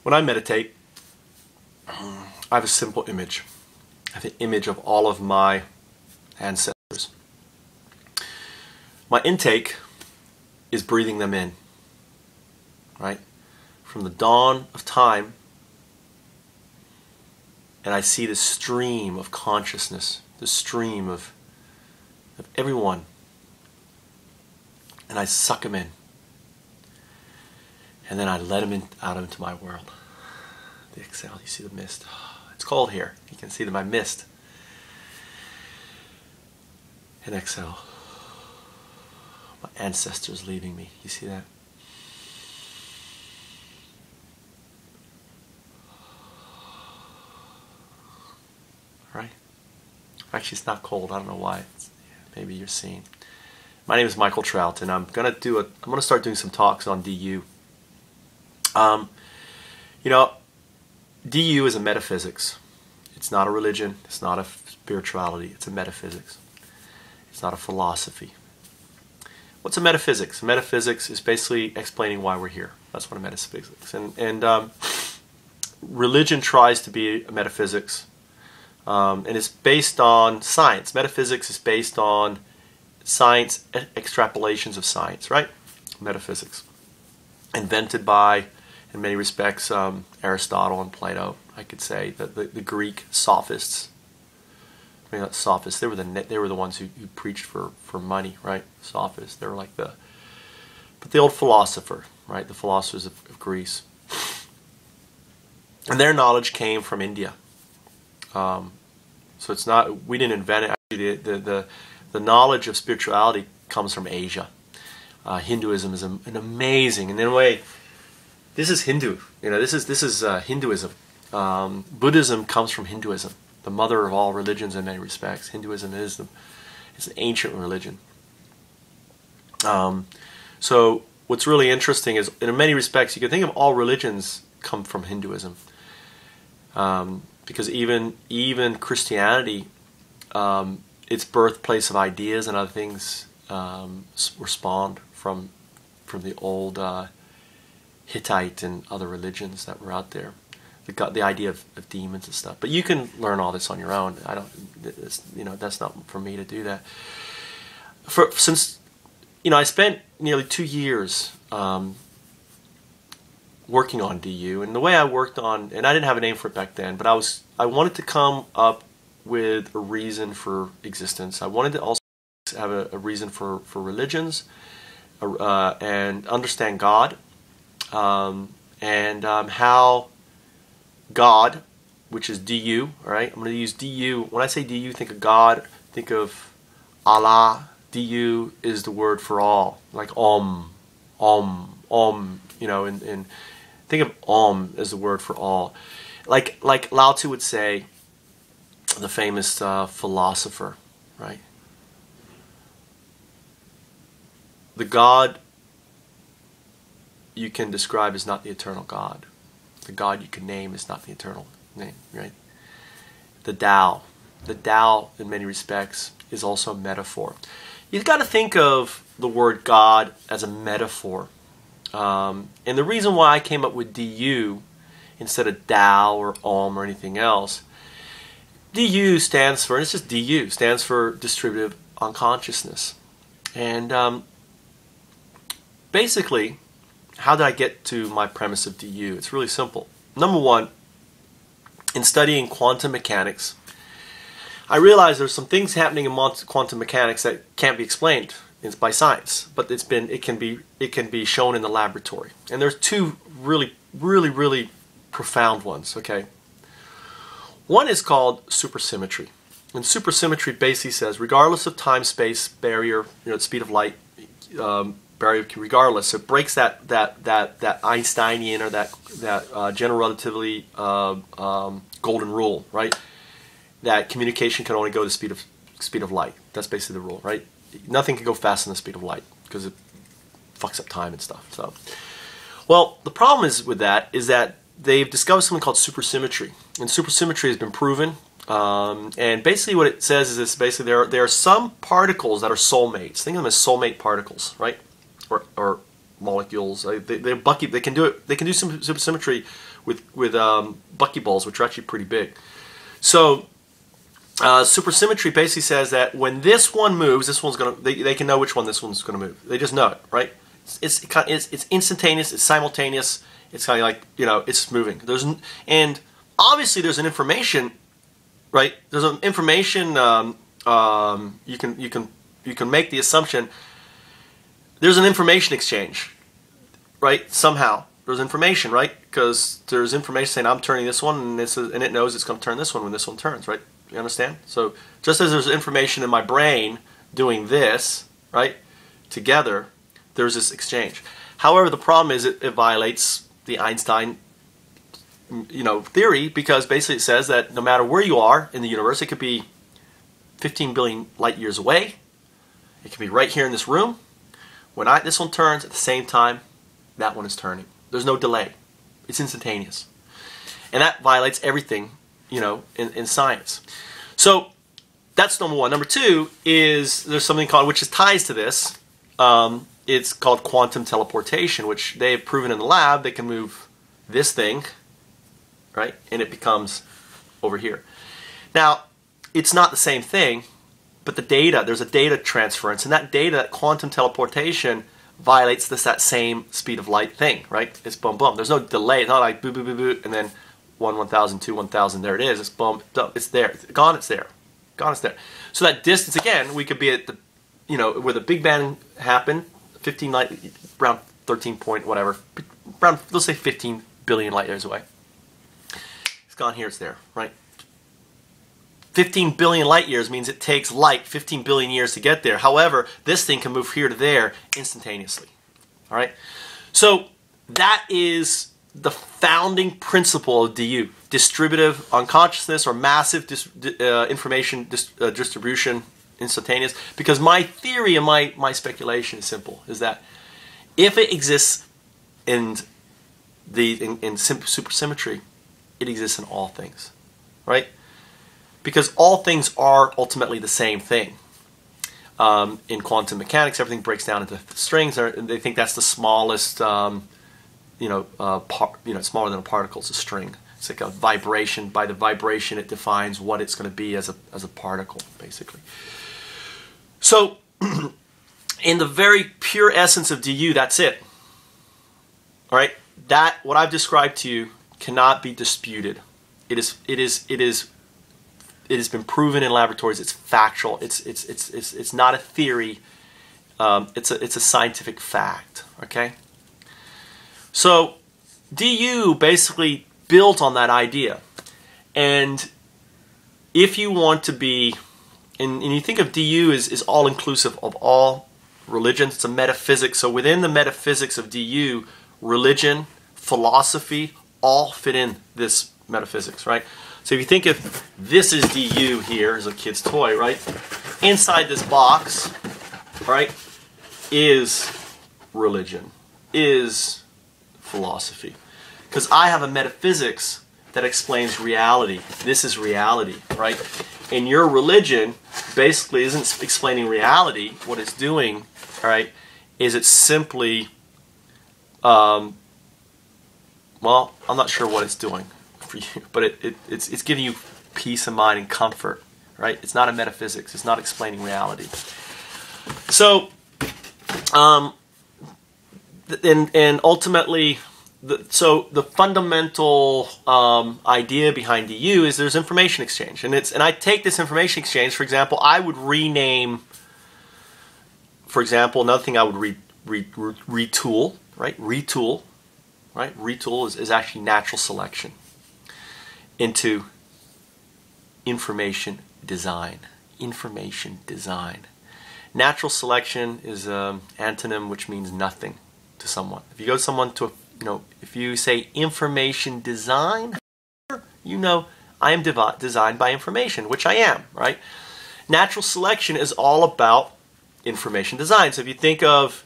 When I meditate, I have a simple image. I have an image of all of my ancestors. My intake is breathing them in, right? From the dawn of time, and I see the stream of consciousness, the stream of everyone, and I suck them in. And then I let them out into my world. The exhale, you see the mist. It's cold here. You can see my mist. And exhale. My ancestors leaving me. You see that? Right? Actually, it's not cold. I don't know why. Maybe you're seeing. My name is Michael Trout, and I'm gonna start doing some talks on DU. You know, DU is a metaphysics. It's not a religion. It's not a spirituality. It's a metaphysics. It's not a philosophy. What's a metaphysics? Metaphysics is basically explaining why we're here. That's what a metaphysics. And religion tries to be a metaphysics, and it's based on science. Metaphysics is based on science, extrapolations of science, right? Metaphysics, invented by, in many respects, Aristotle and Plato. I could say that the Greek sophists. I mean, not sophists. They were the ones who preached for money, right? Sophists. They were like but the old philosopher, right? The philosophers of Greece, and their knowledge came from India. So it's not, we didn't invent it. Actually, the knowledge of spirituality comes from Asia. Hinduism is an amazing, and in a way, this is Hindu. You know, this is Hinduism. Buddhism comes from Hinduism, the mother of all religions in many respects. Hinduism is an ancient religion. So what's really interesting is, in many respects, you can think of all religions come from Hinduism, because even Christianity, its birthplace of ideas and other things, were spawned from the old Hittite and other religions that were out there. The idea of demons and stuff. But you can learn all this on your own. That's not for me to do that. Since I spent nearly 2 years working on DU, and the way I worked on, and I didn't have a name for it back then, but I wanted to come up with a reason for existence. I wanted to also have a reason for religions, and understand God, and how God, which is DU, all right? I'm going to use DU. When I say DU, think of God, think of Allah. DU is the word for all, like Om, and think of Om as the word for all. Like Lao Tzu would say, the famous philosopher, right? The God you can describe is not the eternal God. The God you can name is not the eternal name, right? The Tao in many respects is also a metaphor. You've got to think of the word God as a metaphor. And the reason why I came up with DU instead of Tao or Om or anything else, DU stands for, and it's just DU, stands for distributive unconsciousness. And basically, how did I get to my premise of DU? It's really simple. Number one, in studying quantum mechanics, I realized there's some things happening in quantum mechanics that can't be explained by science, but it can be shown in the laboratory. And there's two really profound ones. Okay, one is called supersymmetry, and supersymmetry basically says, regardless of time-space barrier, the speed of light. Barrier, regardless, it breaks that Einsteinian or that general relativity golden rule, right? That communication can only go to the speed of light. That's basically the rule, right? Nothing can go faster than the speed of light because it fucks up time and stuff. So, well, the problem with that is that they've discovered something called supersymmetry, and supersymmetry has been proven. And basically, what it says is this: basically, there are some particles that are soulmates. Think of them as soulmate particles, right? Or molecules. They can do it. They can do supersymmetry with buckyballs, which are actually pretty big. So supersymmetry basically says that when this one moves, this one's gonna. They can know which one this one's gonna move. They just know it, right? It's instantaneous. It's simultaneous. It's kind of like, you know, it's moving. And obviously there's an information, right? There's an information. You can make the assumption there's an information exchange, right? Somehow there's information, right? Because there's information saying I'm turning this one, and it knows it's going to turn this one when this one turns, right? You understand? So just as there's information in my brain doing this, right, together, there's this exchange. However, the problem is it violates the Einstein, you know, theory, because basically it says that no matter where you are in the universe, it could be 15 billion light years away. It could be right here in this room. When this one turns at the same time, that one is turning. There's no delay. It's instantaneous. And that violates everything, you know, in science. So that's number one. Number two is there's something called, which ties to this. It's called quantum teleportation, which they've proven in the lab. They can move this thing, right, and it becomes over here. Now, it's not the same thing, but there's a data transference, and that data, that quantum teleportation, violates that same speed of light thing, right? It's boom, boom. There's no delay. It's not like boo, boo, boo, boo, and then 1,000, 2, 1,000, there it is. It's boom, it's there. It's gone, it's there. Gone, it's there. So that distance, again, we could be at the, you know, where the Big Bang happened, 15 light, around 13 point whatever, around, let's say 15 billion light years away. It's gone here, it's there, right? 15 billion light years means it takes light 15 billion years to get there. However, this thing can move here to there instantaneously. All right? So that is the founding principle of DU, distributive unconsciousness, or massive information distribution, instantaneous. Because my theory and my speculation is simple, is that if it exists in supersymmetry, it exists in all things, right? Because all things are ultimately the same thing. In quantum mechanics, everything breaks down into strings, and they think that's the smallest, smaller than a particle. It's a string. It's like a vibration. By the vibration, it defines what it's going to be as a particle, basically. So, in the very pure essence of DU, that's it. All right, that what I've described to you cannot be disputed. It has been proven in laboratories. It's factual. It's not a theory. It's a scientific fact. Okay. So DU basically built on that idea, and if you want to be, and you think of DU is all inclusive of all religions. It's a metaphysics. So within the metaphysics of DU, religion, philosophy, all fit in this metaphysics, right? So if you think of this is DU here as a kid's toy, right? Inside this box, right, is religion, is philosophy. Because I have a metaphysics that explains reality. This is reality, right? And your religion basically isn't explaining reality. What it's doing, all right, is it's simply, well, I'm not sure what it's doing for you, but it's giving you peace of mind and comfort, right? It's not a metaphysics. It's not explaining reality. So, and ultimately, the fundamental idea behind DU is there's information exchange, and I take this information exchange. For example, I would rename. For example, another thing I would retool, right? Retool, right? Retool is actually natural selection into information design. Information design. Natural selection is an antonym which means nothing to someone. If you go to someone if you say information design, I am designed by information, which I am, right? Natural selection is all about information design. So if you think of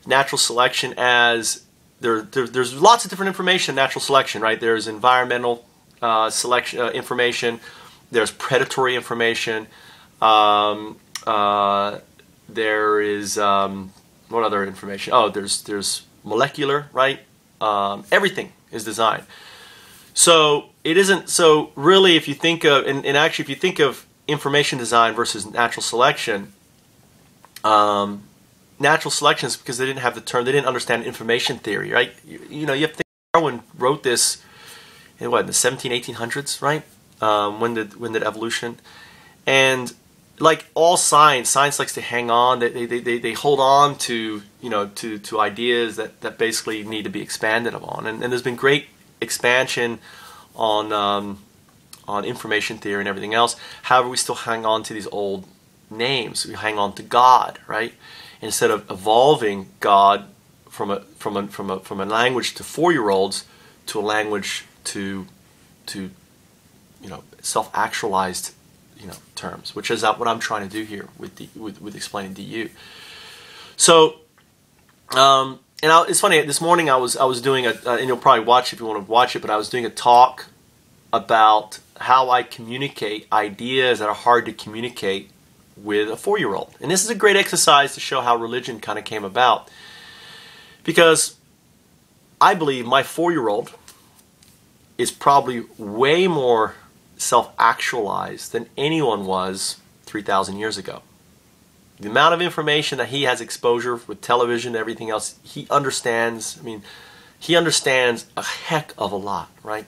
natural selection as there's lots of different information in natural selection, right? There's environmental selection information. There's predatory information. There is what other information? Oh, there's molecular, right? Everything is designed. So it isn't, so really if you think of, and actually if you think of information design versus natural selection, natural selection is because they didn't have the term, they didn't understand information theory, right? You know, you have to think Darwin wrote this in what, in the 1800s, right? When did evolution? And like all science likes to hang on. They hold on to, you know, to ideas that basically need to be expanded upon. And there's been great expansion on information theory and everything else. However, we still hang on to these old names. We hang on to God, right? Instead of evolving God from a language to 4-year-olds to a language to you know, self-actualized, you know, terms, which is what I'm trying to do here with explaining DU. So, it's funny. This morning I was doing and you'll probably watch if you want to watch it, but I was doing a talk about how I communicate ideas that are hard to communicate with a 4-year-old, and this is a great exercise to show how religion kind of came about, because I believe my 4-year-old is probably way more self-actualized than anyone was 3,000 years ago. The amount of information that he has exposure with television and everything else, he understands. I mean, he understands a heck of a lot, right?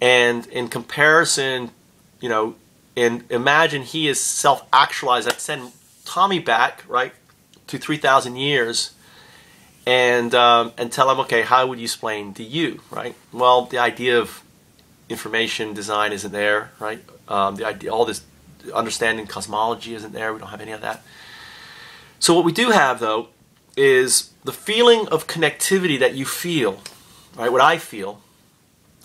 And in comparison, you know, and imagine he is self-actualized. I'd send Tommy back, right, to 3,000 years and tell him, okay, how would you explain DU, right? Well, the idea of information design isn't there, right? The idea, all this understanding cosmology isn't there. We don't have any of that. So what we do have, though, is the feeling of connectivity that you feel, right? What I feel,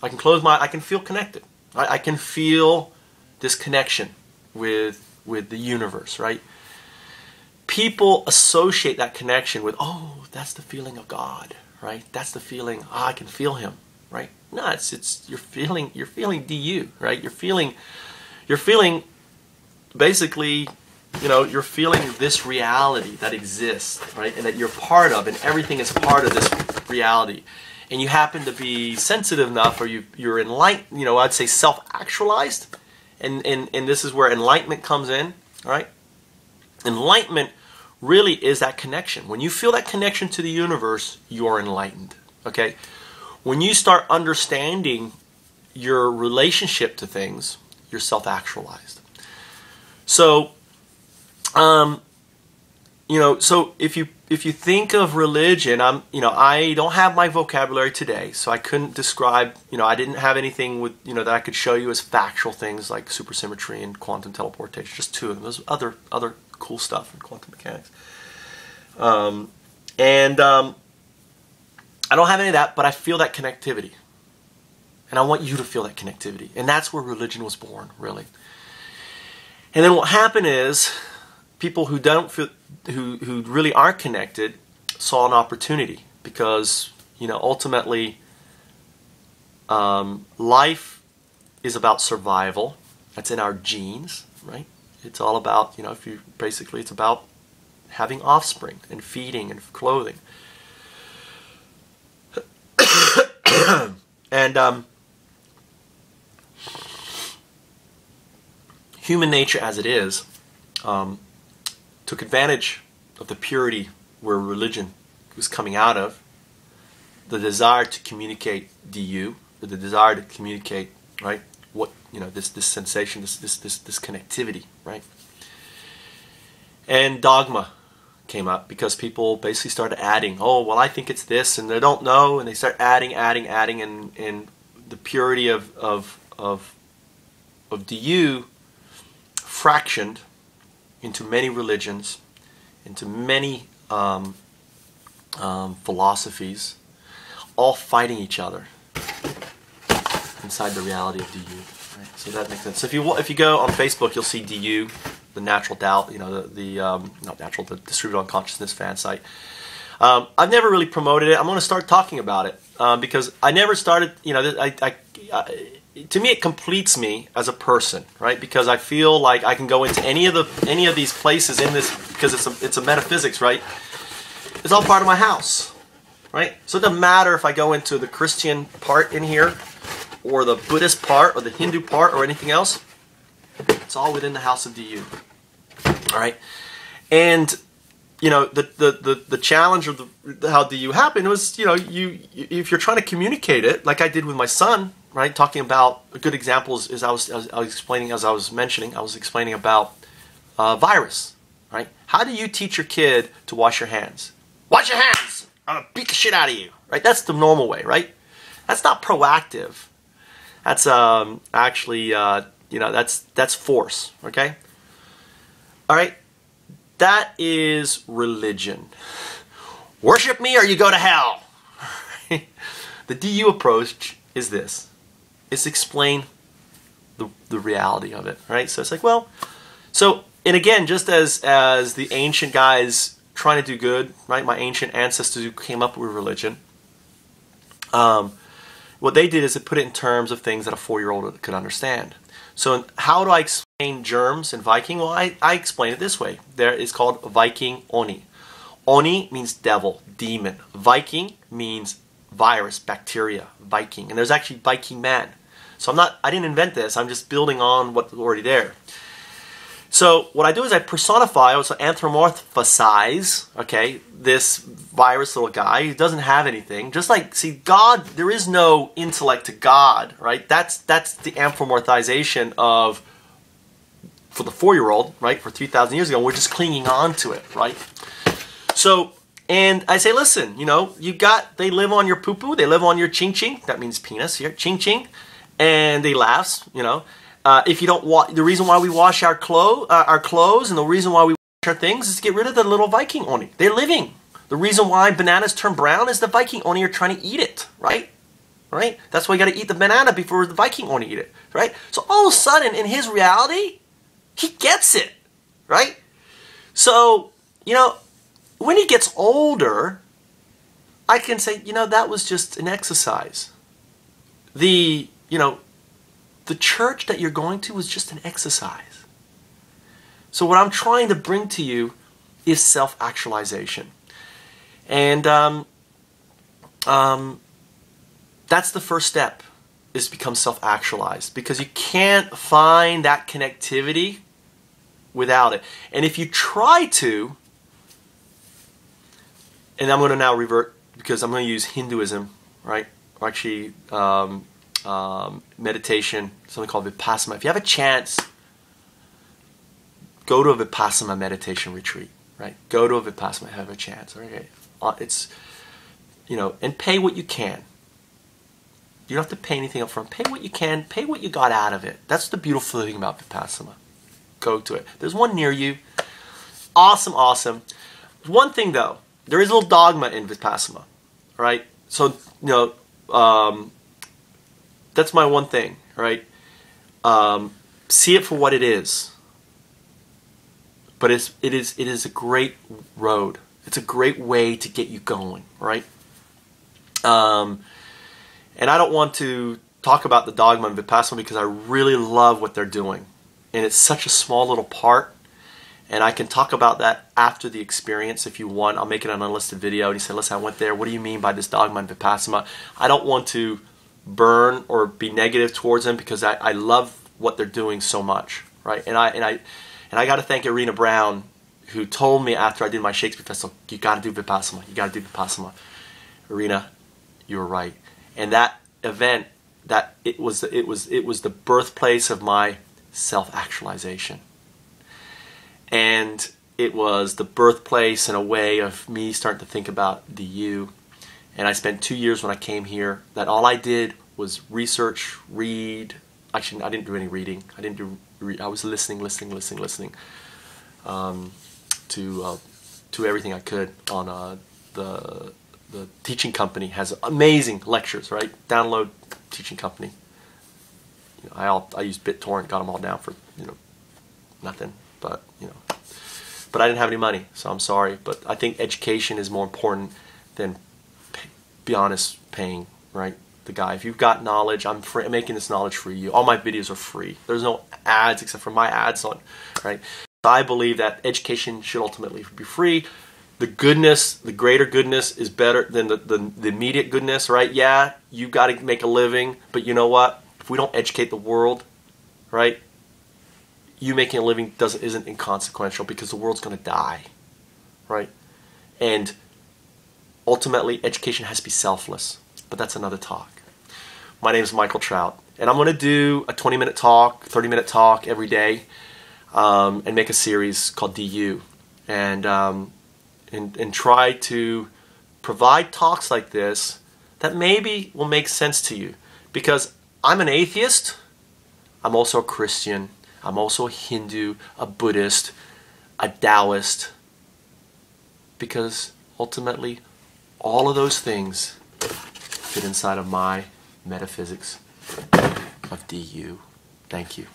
I can feel connected. I can feel this connection with the universe, right? People associate that connection with, oh, that's the feeling of God, right? That's the feeling, oh, I can feel him, right? No, it's you're feeling DU, right? You're feeling basically, you know, you're feeling this reality that exists, right? And that you're part of, and everything is part of this reality. And you happen to be sensitive enough, or you're enlightened, you know, I'd say self-actualized, and this is where enlightenment comes in, all right? Enlightenment really is that connection. When you feel that connection to the universe, you are enlightened, okay? When you start understanding your relationship to things, you're self-actualized. So, you know, so if you think of religion, I don't have my vocabulary today, so I couldn't describe, you know, I didn't have anything with, you know, that I could show you as factual things like supersymmetry and quantum teleportation, just two of them. There's other cool stuff in quantum mechanics. I don't have any of that, but I feel that connectivity. And I want you to feel that connectivity. And that's where religion was born, really. And then what happened is, people who don't feel, who really aren't connected, saw an opportunity, because, you know, ultimately, life is about survival. That's in our genes, right? It's all about, you know, it's about having offspring and feeding and clothing. And human nature as it is took advantage of the purity where religion was coming out of, the desire to communicate DU, the desire to communicate, right, what, you know, this sensation, this connectivity, right? And dogma came up because people basically started adding, oh, well, I think it's this, and they don't know, and they start adding, and the purity of DU fractioned into many religions, into many philosophies, all fighting each other inside the reality of DU. Right? So that makes sense. So if you go on Facebook, you'll see DU, the natural doubt, you know, the distributed unconsciousness fan site. I've never really promoted it. I'm going to start talking about it because I never started. You know, to me, it completes me as a person, right? Because I feel like I can go into any of these places in this, because it's a metaphysics, right? It's all part of my house. right? So it doesn't matter if I go into the Christian part in here, or the Buddhist part, or the Hindu part, or anything else. It's all within the house of DU. All right, and the challenge of how DU happened was, if you're trying to communicate it, like I did with my son, right? Talking about a good example is I was explaining, as I was mentioning, I was explaining about virus, right? How do you teach your kid to wash your hands? Wash your hands! I'm gonna beat the shit out of you, right? That's the normal way, right? That's not proactive. That's actually, that's force, okay? All right, that is religion. Worship me or you go to hell. The DU approach is this. It's explain the reality of it, right? So it's like, well, and again, just as the ancient guys trying to do good, right? My ancient ancestors who came up with religion, what they did is they put it in terms of things that a 4-year-old could understand. So how do I explain germs in Viking? Well, I explain it this way. There is called Viking Oni. Oni means devil, demon. Viking means virus, bacteria, Viking. And there's actually Viking man. So I didn't invent this. I'm just building on what's already there. So what I do is I personify, also anthropomorphize, okay, this virus little guy who doesn't have anything. Just like, see, God, there is no intellect to God, right? That's the anthropomorphization of, for the 4-year-old, right, for 3,000 years ago, we're just clinging on to it, right? So, and I say, listen, they live on your poo-poo, they live on your ching-ching, that means penis here, ching-ching, and they laugh, if you don't the reason why we wash our clothes and the reason why we wash our things is to get rid of the little Viking Oni. They're living. The reason why bananas turn brown is the Viking Oni are trying to eat it, right? Right? That's why you got to eat the banana before the Viking Oni eat it, right? So all of a sudden, in his reality, he gets it, right? So, when he gets older, I can say, that was just an exercise. The church that you're going to was just an exercise. So what I'm trying to bring to you is self-actualization. And that's the first step, is become self-actualized. Because you can't find that connectivity without it. And if you try to, and I'm going to now revert, because I'm going to use Hinduism, right? Or actually, meditation, something called Vipassana. If you have a chance, go to a Vipassana meditation retreat, right? Go to a Vipassana, have a chance, okay? It's, and pay what you can. You don't have to pay anything up front. Pay what you can, pay what you got out of it. That's the beautiful thing about Vipassana. Go to it. There's one near you. Awesome, awesome. One thing though, there is a little dogma in Vipassana, right? So, that's my one thing, right? See it for what it is. But it is a great road. It's a great way to get you going, right? And I don't want to talk about the dogma in Vipassana because I really love what they're doing. And it's such a small little part. And I can talk about that after the experience if you want. I'll make it an unlisted video. And you say, listen, I went there. What do you mean by this dogma in Vipassana? I don't want to burn or be negative towards them because I love what they're doing so much, right? And I got to thank Irina Brown, who told me after I did my Shakespeare Festival, you got to do Vipassana, you got to do Vipassana. Irina, you were right. And that event, it was the birthplace of my self-actualization, and it was the birthplace in a way of me starting to think about the you. And I spent 2 years when I came here that all I did was research, read. Actually, I didn't do any reading. I was listening to everything I could on the Teaching Company has amazing lectures, right? Download Teaching Company. I used BitTorrent, got them all down for nothing, but but I didn't have any money, so I'm sorry. But I think education is more important than, be honest, paying, right? The guy. If you've got knowledge, I'm making this knowledge for you. All my videos are free. There's no ads except for my ads on, right? I believe that education should ultimately be free. the goodness, the greater goodness is better than the immediate goodness, right? Yeah, you got to make a living, but you know what? If we don't educate the world, right, you making a living isn't inconsequential because the world's going to die, right? And ultimately, education has to be selfless, but that's another talk. My name is Michael Trout, and I'm going to do a 20-minute talk, 30-minute talk every day, and make a series called DU, and try to provide talks like this that maybe will make sense to you. Because I'm an atheist, I'm also a Christian, I'm also a Hindu, a Buddhist, a Taoist, because ultimately all of those things fit inside of my metaphysics of DU. Thank you.